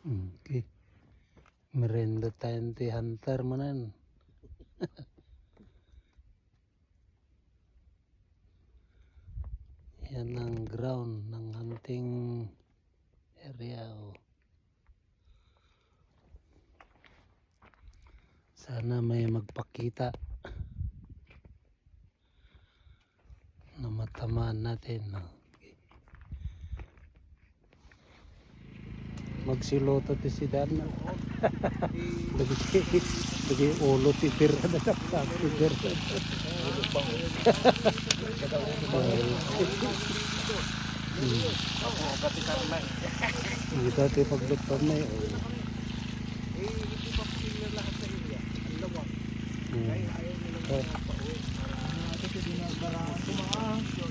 Okay. Merenda tayo ti hunter manan. Yan ang ground ng hunting area. Oh. Sana may magpakita na matamaan natin. Okay. Magsiloto ti si Dan. Lagi ulo ti tira na sa tira. Kita ti pagdoktor na eh.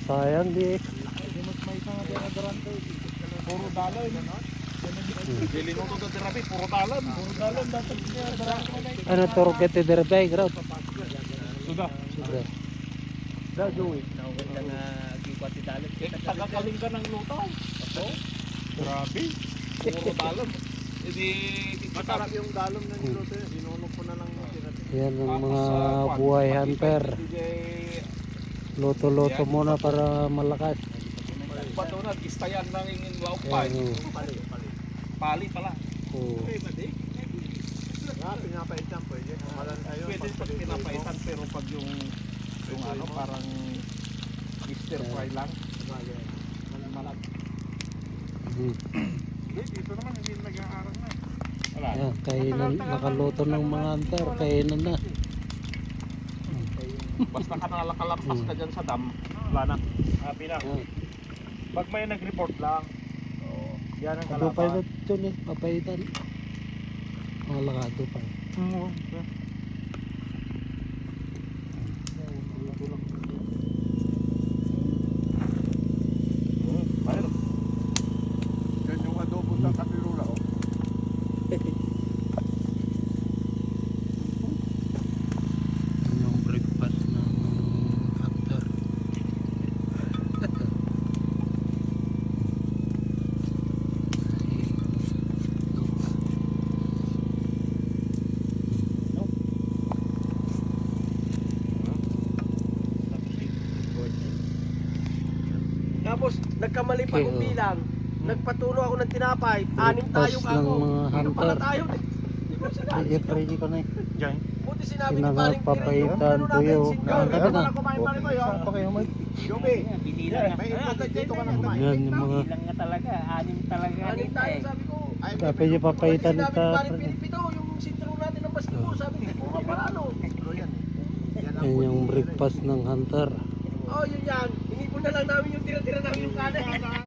Sayang di. Puro dalan. Dili no to terapi puro dalan. Puro dalan dapat niya dalan. Ano turog ti derbay ground? Sudah. Sudah. Da Joey. Nawag ka na gikwati dalan. Tagakaling ka ng lutaw. Ako? Grabe. Puro dalan. Hindi masarap yung dalom ng luto. Inunok ko na lang Yan ang mga buhay hunter. Luto-luto muna para malakas. Bato na, istayan ng ingin laupay. Pali pala. Oh. Pinapaitan pwede. Pwede pag pinapaitan pero pag yung ano parang stir fry lang. Malag. Dito naman hindi nag-aaral na. Wala. Yan, kainan, nakaluto ng mga hunter, kainan na. Basta ka nakalampas ka dyan sa dam, wala na. Happy na. Yan. Pag may nag-report lang, yan ang Adupay na kalaban. ito ni, papaitan. Mga lakado pa. Yan yung adobo sa kapirula. Yung breakfast ng hunter. Tapos nagkamali pa Okay, yung oh. bilang. Nagpatulo ako ng tinapay. Anim tayong Breakfast ng ako. mga Ano pala hunter. tayo? Hindi ko sinabi. Ready ko na eh. Diyan. Buti sinabi ni Sinangag, Paring papaitan, tuyo. Nakakita na. Kumain pa rin mo yun. Pa kayo mag... Yobe. May ipunta dito ka na kumain. Yan yung mga Bilang nga talaga, anim talaga. Anim tayo sabi ko. dapat yung papaitan Sinabi ito. ni Paring Pilipito yung sintro natin ng basketball. Sabi ko, puro paralo. Yan yung breakfast ng hunter. Oh, yun yan. Inipon na lang namin yung tira-tira namin yung kanan.